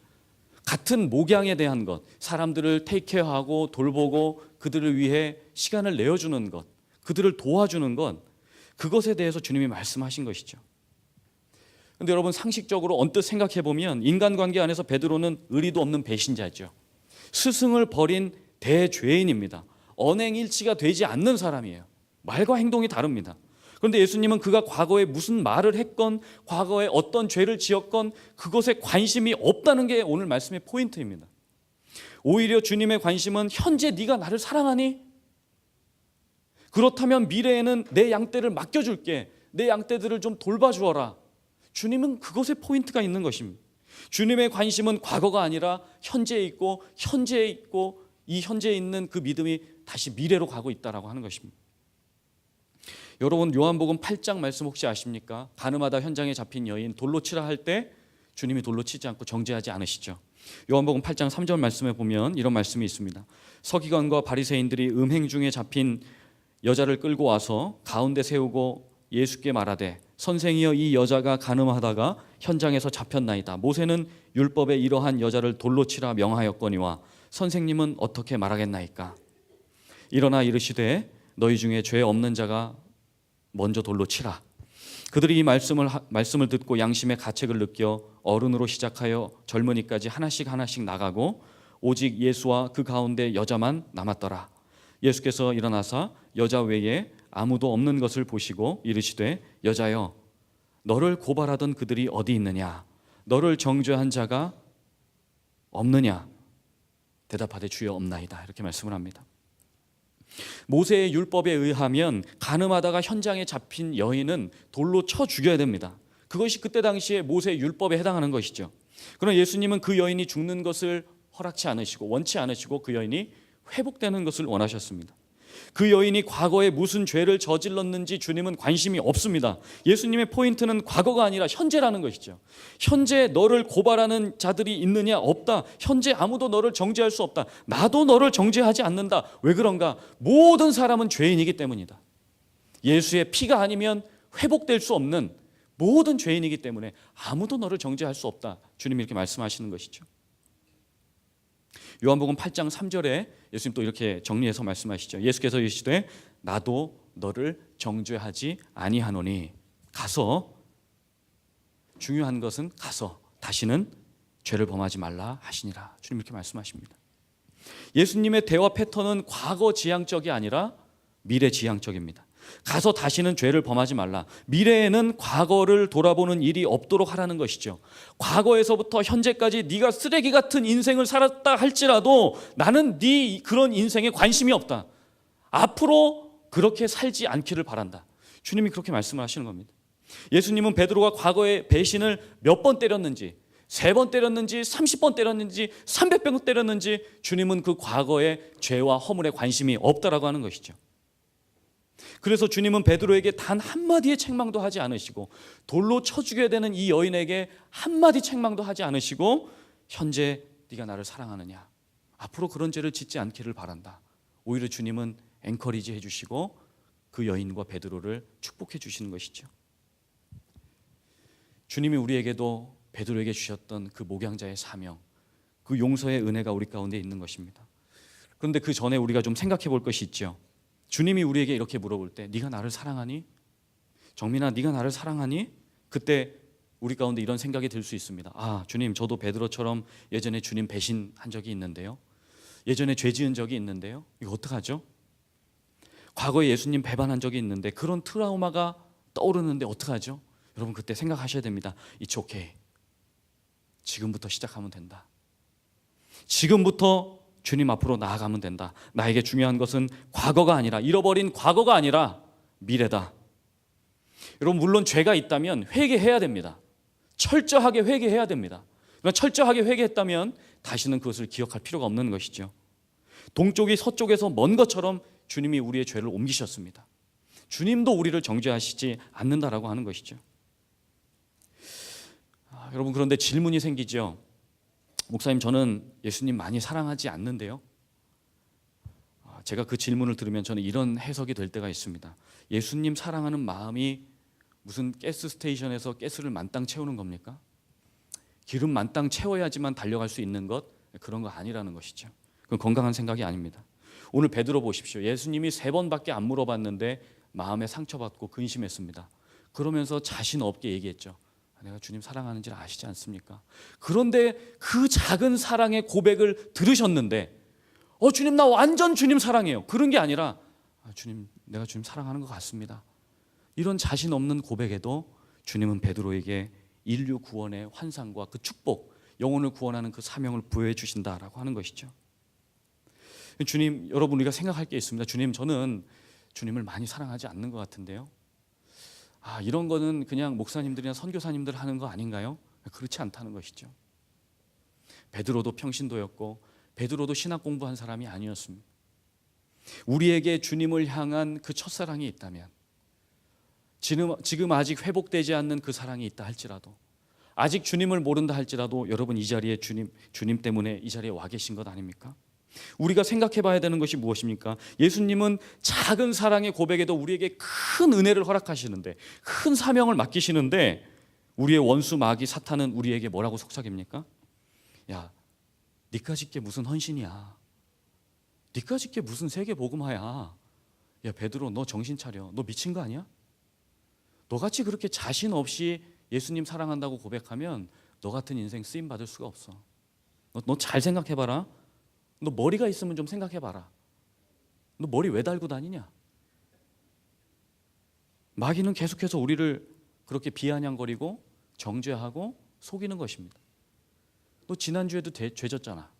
같은 목양에 대한 것, 사람들을 테이크케어하고 돌보고 그들을 위해 시간을 내어주는 것, 그들을 도와주는 것, 그것에 대해서 주님이 말씀하신 것이죠. 그런데 여러분, 상식적으로 언뜻 생각해 보면 인간관계 안에서 베드로는 의리도 없는 배신자죠. 스승을 버린 대죄인입니다. 언행일치가 되지 않는 사람이에요. 말과 행동이 다릅니다. 그런데 예수님은 그가 과거에 무슨 말을 했건, 과거에 어떤 죄를 지었건 그것에 관심이 없다는 게 오늘 말씀의 포인트입니다. 오히려 주님의 관심은 현재 네가 나를 사랑하니? 그렇다면 미래에는 내 양떼를 맡겨줄게. 내 양떼들을 좀 돌봐주어라. 주님은 그것에 포인트가 있는 것입니다. 주님의 관심은 과거가 아니라 현재에 있고, 현재에 있고, 이 현재에 있는 그 믿음이 다시 미래로 가고 있다라고 하는 것입니다. 여러분, 요한복음 8장 말씀 혹시 아십니까? 가늠하다 현장에 잡힌 여인 돌로 치라 할 때 주님이 돌로 치지 않고 정죄하지 않으시죠. 요한복음 8장 3절 말씀에 보면 이런 말씀이 있습니다. 서기관과 바리새인들이 음행 중에 잡힌 여자를 끌고 와서 가운데 세우고 예수께 말하되, 선생이여, 이 여자가 가늠하다가 현장에서 잡혔나이다. 모세는 율법에 이러한 여자를 돌로 치라 명하였거니와 선생님은 어떻게 말하겠나이까? 일어나 이르시되, 너희 중에 죄 없는 자가 먼저 돌로 치라. 그들이 이 말씀을 듣고 양심의 가책을 느껴 어른으로 시작하여 젊은이까지 하나씩 나가고 오직 예수와 그 가운데 여자만 남았더라. 예수께서 일어나사 여자 외에 아무도 없는 것을 보시고 이르시되, 여자여, 너를 고발하던 그들이 어디 있느냐? 너를 정죄한 자가 없느냐? 대답하되 주여 없나이다. 이렇게 말씀을 합니다. 모세의 율법에 의하면 가늠하다가 현장에 잡힌 여인은 돌로 쳐 죽여야 됩니다. 그것이 그때 당시에 모세의 율법에 해당하는 것이죠. 그러나 예수님은 그 여인이 죽는 것을 허락치 않으시고 원치 않으시고 그 여인이 회복되는 것을 원하셨습니다. 그 여인이 과거에 무슨 죄를 저질렀는지 주님은 관심이 없습니다. 예수님의 포인트는 과거가 아니라 현재라는 것이죠. 현재 너를 고발하는 자들이 있느냐? 없다. 현재 아무도 너를 정죄할 수 없다. 나도 너를 정죄하지 않는다. 왜 그런가? 모든 사람은 죄인이기 때문이다. 예수의 피가 아니면 회복될 수 없는 모든 죄인이기 때문에 아무도 너를 정죄할 수 없다. 주님이 이렇게 말씀하시는 것이죠. 요한복음 8장 3절에 예수님 또 이렇게 정리해서 말씀하시죠. 예수께서 이르시되, 나도 너를 정죄하지 아니하노니. 가서, 중요한 것은 가서 다시는 죄를 범하지 말라 하시니라. 주님 이렇게 말씀하십니다. 예수님의 대화 패턴은 과거 지향적이 아니라 미래 지향적입니다. 가서 다시는 죄를 범하지 말라. 미래에는 과거를 돌아보는 일이 없도록 하라는 것이죠. 과거에서부터 현재까지 네가 쓰레기 같은 인생을 살았다 할지라도 나는 네 그런 인생에 관심이 없다. 앞으로 그렇게 살지 않기를 바란다. 주님이 그렇게 말씀을 하시는 겁니다. 예수님은 베드로가 과거에 배신을 몇 번 때렸는지, 3번 때렸는지, 30번 때렸는지, 300번 때렸는지 주님은 그 과거의 죄와 허물에 관심이 없다라고 하는 것이죠. 그래서 주님은 베드로에게 단 한마디의 책망도 하지 않으시고, 돌로 쳐 죽여야 되는 이 여인에게 한마디 책망도 하지 않으시고, 현재 네가 나를 사랑하느냐? 앞으로 그런 죄를 짓지 않기를 바란다. 오히려 주님은 엔커리지 해주시고 그 여인과 베드로를 축복해 주시는 것이죠. 주님이 우리에게도 베드로에게 주셨던 그 목양자의 사명, 그 용서의 은혜가 우리 가운데 있는 것입니다. 그런데 그 전에 우리가 좀 생각해 볼 것이 있죠. 주님이 우리에게 이렇게 물어볼 때 네가 나를 사랑하니? 정민아, 네가 나를 사랑하니? 그때 우리 가운데 이런 생각이 들 수 있습니다. 아, 주님, 저도 베드로처럼 예전에 주님 배신한 적이 있는데요. 예전에 죄 지은 적이 있는데요. 이거 어떡하죠? 과거에 예수님 배반한 적이 있는데 그런 트라우마가 떠오르는데 어떡하죠? 여러분, 그때 생각하셔야 됩니다. It's okay. 지금부터 시작하면 된다. 지금부터 주님 앞으로 나아가면 된다. 나에게 중요한 것은 과거가 아니라, 잃어버린 과거가 아니라 미래다. 여러분, 물론 죄가 있다면 회개해야 됩니다. 철저하게 회개해야 됩니다. 그러나 철저하게 회개했다면 다시는 그것을 기억할 필요가 없는 것이죠. 동쪽이 서쪽에서 먼 것처럼 주님이 우리의 죄를 옮기셨습니다. 주님도 우리를 정죄하시지 않는다라고 하는 것이죠. 여러분, 그런데 질문이 생기죠. 목사님, 저는 예수님 많이 사랑하지 않는데요. 제가 그 질문을 들으면 저는 이런 해석이 될 때가 있습니다. 예수님 사랑하는 마음이 무슨 가스 스테이션에서 가스를 만땅 채우는 겁니까? 기름 만땅 채워야지만 달려갈 수 있는 것, 그런 거 아니라는 것이죠. 그건 건강한 생각이 아닙니다. 오늘 베드로 보십시오. 예수님이 3번밖에 안 물어봤는데 마음에 상처받고 근심했습니다. 그러면서 자신 없게 얘기했죠. 내가 주님 사랑하는 줄 아시지 않습니까? 그런데 그 작은 사랑의 고백을 들으셨는데 주님, 나 완전 주님 사랑해요. 그런 게 아니라 주님, 내가 주님 사랑하는 것 같습니다. 이런 자신 없는 고백에도 주님은 베드로에게 인류 구원의 환상과 그 축복, 영혼을 구원하는 그 사명을 부여해 주신다라고 하는 것이죠. 주님, 여러분, 우리가 생각할 게 있습니다. 주님, 저는 주님을 많이 사랑하지 않는 것 같은데요. 이런 거는 그냥 목사님들이나 선교사님들 하는 거 아닌가요? 그렇지 않다는 것이죠. 베드로도 평신도였고 베드로도 신학 공부한 사람이 아니었습니다. 우리에게 주님을 향한 그 첫사랑이 있다면, 지금 아직 회복되지 않는 그 사랑이 있다 할지라도, 아직 주님을 모른다 할지라도 여러분, 이 자리에 주님 때문에 이 자리에 와 계신 것 아닙니까? 우리가 생각해 봐야 되는 것이 무엇입니까? 예수님은 작은 사랑의 고백에도 우리에게 큰 은혜를 허락하시는데, 큰 사명을 맡기시는데, 우리의 원수 마귀 사탄은 우리에게 뭐라고 속삭입니까? 야, 니까짓 게 무슨 헌신이야. 니까짓 게 무슨 세계복음화야. 야, 베드로, 너 정신 차려. 너 미친 거 아니야? 너같이 그렇게 자신 없이 예수님 사랑한다고 고백하면 너 같은 인생 쓰임 받을 수가 없어. 너 잘 생각해 봐라. 너 머리가 있으면 좀 생각해 봐라. 너 머리 왜 달고 다니냐? 마귀는 계속해서 우리를 그렇게 비아냥거리고 정죄하고 속이는 것입니다. 너 지난주에도 죄졌잖아.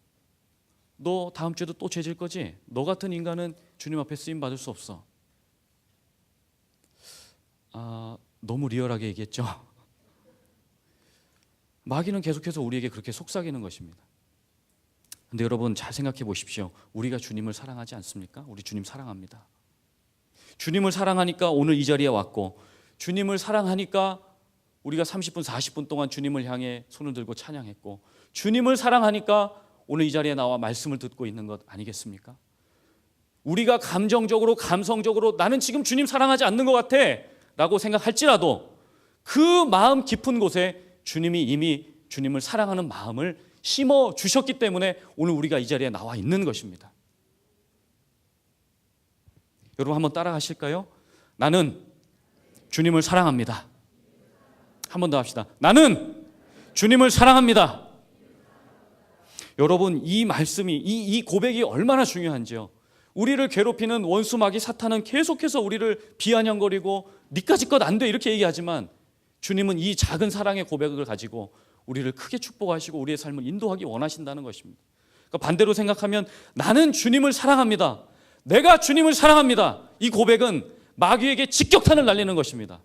너 다음 주에도 또 죄질 거지? 너 같은 인간은 주님 앞에 쓰임 받을 수 없어. 너무 리얼하게 얘기했죠? 마귀는 계속해서 우리에게 그렇게 속삭이는 것입니다. 근데 여러분, 잘 생각해 보십시오. 우리가 주님을 사랑하지 않습니까? 우리 주님 사랑합니다. 주님을 사랑하니까 오늘 이 자리에 왔고, 주님을 사랑하니까 우리가 30분, 40분 동안 주님을 향해 손을 들고 찬양했고, 주님을 사랑하니까 오늘 이 자리에 나와 말씀을 듣고 있는 것 아니겠습니까? 우리가 감정적으로, 감성적으로 나는 지금 주님 사랑하지 않는 것 같아 라고 생각할지라도 그 마음 깊은 곳에 주님이 이미 주님을 사랑하는 마음을 심어 주셨기 때문에 오늘 우리가 이 자리에 나와 있는 것입니다. 여러분, 한번 따라하실까요? 나는 주님을 사랑합니다. 한 번 더 합시다. 나는 주님을 사랑합니다. 여러분, 이 말씀이, 이 고백이 얼마나 중요한지요. 우리를 괴롭히는 원수 마귀 사탄은 계속해서 우리를 비아냥거리고 니까짓 것 안 돼 이렇게 얘기하지만, 주님은 이 작은 사랑의 고백을 가지고 우리를 크게 축복하시고 우리의 삶을 인도하기 원하신다는 것입니다. 그러니까 반대로 생각하면 나는 주님을 사랑합니다. 내가 주님을 사랑합니다. 이 고백은 마귀에게 직격탄을 날리는 것입니다.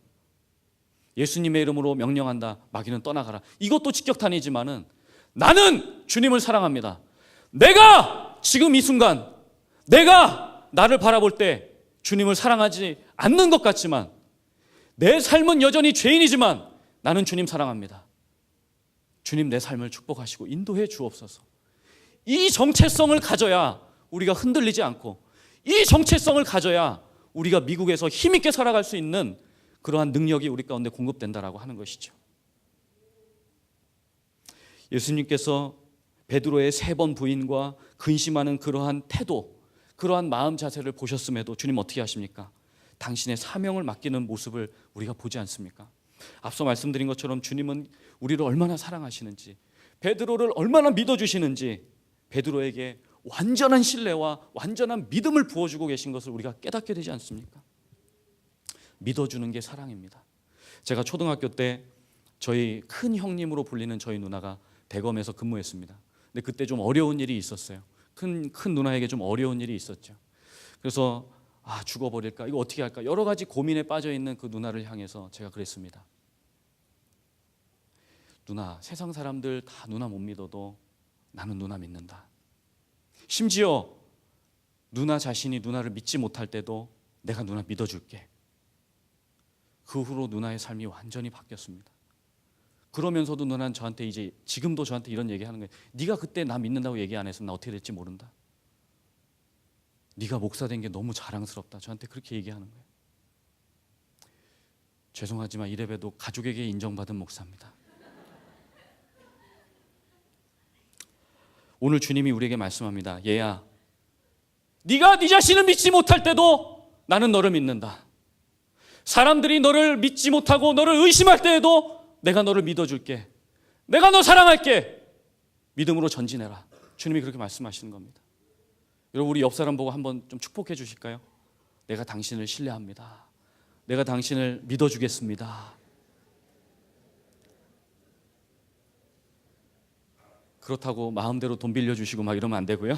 예수님의 이름으로 명령한다. 마귀는 떠나가라. 이것도 직격탄이지만은 나는 주님을 사랑합니다. 내가 지금 이 순간 내가 나를 바라볼 때 주님을 사랑하지 않는 것 같지만, 내 삶은 여전히 죄인이지만 나는 주님 사랑합니다. 주님, 내 삶을 축복하시고 인도해 주옵소서. 이 정체성을 가져야 우리가 흔들리지 않고, 이 정체성을 가져야 우리가 미국에서 힘있게 살아갈 수 있는 그러한 능력이 우리 가운데 공급된다라고 하는 것이죠. 예수님께서 베드로의 3번 부인과 근심하는 그러한 태도, 그러한 마음 자세를 보셨음에도 주님 어떻게 하십니까? 당신의 사명을 맡기는 모습을 우리가 보지 않습니까? 앞서 말씀드린 것처럼 주님은 우리를 얼마나 사랑하시는지, 베드로를 얼마나 믿어주시는지, 베드로에게 완전한 신뢰와 완전한 믿음을 부어주고 계신 것을 우리가 깨닫게 되지 않습니까? 믿어주는 게 사랑입니다. 제가 초등학교 때 저희 큰 형님으로 불리는 저희 누나가 대검에서 근무했습니다. 근데 그때 좀 어려운 일이 있었어요. 큰 누나에게 좀 어려운 일이 있었죠. 그래서 죽어버릴까? 이거 어떻게 할까? 여러 가지 고민에 빠져 있는 그 누나를 향해서 제가 그랬습니다. 누나, 세상 사람들 다 누나 못 믿어도 나는 누나 믿는다. 심지어 누나 자신이 누나를 믿지 못할 때도 내가 누나 믿어줄게. 그 후로 누나의 삶이 완전히 바뀌었습니다. 그러면서도 누나는 저한테 이제 지금도 저한테 이런 얘기하는 거예요. 네가 그때 나 믿는다고 얘기 안 했으면 나 어떻게 될지 모른다. 네가 목사 된 게 너무 자랑스럽다. 저한테 그렇게 얘기하는 거예요. 죄송하지만 이래봬도 가족에게 인정받은 목사입니다. 오늘 주님이 우리에게 말씀합니다. 얘야, 네가 네 자신을 믿지 못할 때도 나는 너를 믿는다. 사람들이 너를 믿지 못하고 너를 의심할 때에도 내가 너를 믿어줄게. 내가 너 사랑할게. 믿음으로 전진해라. 주님이 그렇게 말씀하시는 겁니다. 여러분, 우리 옆 사람 보고 한번 좀 축복해 주실까요? 내가 당신을 신뢰합니다. 내가 당신을 믿어주겠습니다. 그렇다고 마음대로 돈 빌려주시고 막 이러면 안 되고요.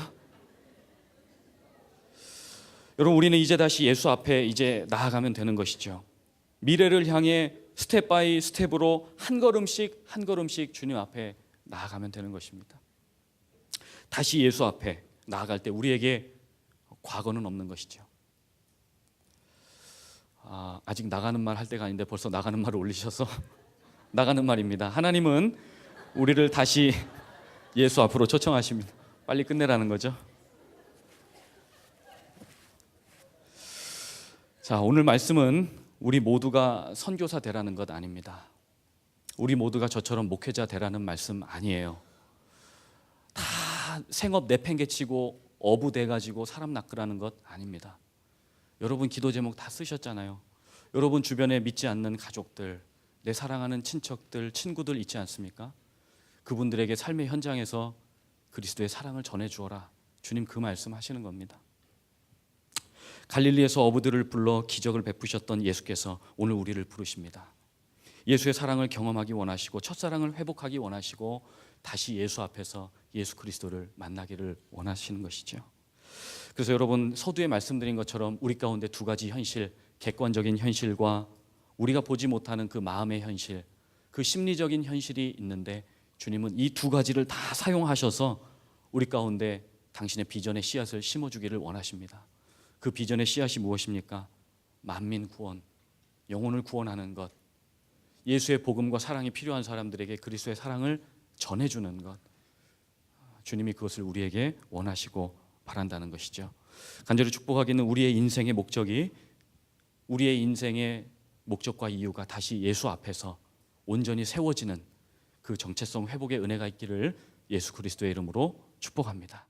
여러분, 우리는 이제 다시 예수 앞에 이제 나아가면 되는 것이죠. 미래를 향해 스텝 바이 스텝으로 한 걸음씩 한 걸음씩 주님 앞에 나아가면 되는 것입니다. 다시 예수 앞에 나아갈 때 우리에게 과거는 없는 것이죠. 아직 나가는 말 할 때가 아닌데 벌써 나가는 말을 올리셔서 나가는 말입니다. 하나님은 우리를 다시 예수 앞으로 초청하십니다. 빨리 끝내라는 거죠. 자, 오늘 말씀은 우리 모두가 선교사 되라는 것 아닙니다. 우리 모두가 저처럼 목회자 되라는 말씀 아니에요. 다 생업 내팽개치고 어부돼가지고 사람 낚으라는 것 아닙니다. 여러분 기도 제목 다 쓰셨잖아요. 여러분 주변에 믿지 않는 가족들, 내 사랑하는 친척들, 친구들 있지 않습니까? 그분들에게 삶의 현장에서 그리스도의 사랑을 전해주어라. 주님 그 말씀 하시는 겁니다. 갈릴리에서 어부들을 불러 기적을 베푸셨던 예수께서 오늘 우리를 부르십니다. 예수의 사랑을 경험하기 원하시고 첫사랑을 회복하기 원하시고 다시 예수 앞에서 예수 그리스도를 만나기를 원하시는 것이죠. 그래서 여러분, 서두에 말씀드린 것처럼 우리 가운데 두 가지 현실, 객관적인 현실과 우리가 보지 못하는 그 마음의 현실, 그 심리적인 현실이 있는데 주님은 이 두 가지를 다 사용하셔서 우리 가운데 당신의 비전의 씨앗을 심어주기를 원하십니다. 그 비전의 씨앗이 무엇입니까? 만민 구원, 영혼을 구원하는 것, 예수의 복음과 사랑이 필요한 사람들에게 그리스도의 사랑을 전해주는 것, 주님이 그것을 우리에게 원하시고 바란다는 것이죠. 간절히 축복하기는 우리의 인생의 목적이, 우리의 인생의 목적과 이유가 다시 예수 앞에서 온전히 세워지는 그 정체성 회복의 은혜가 있기를 예수 그리스도의 이름으로 축복합니다.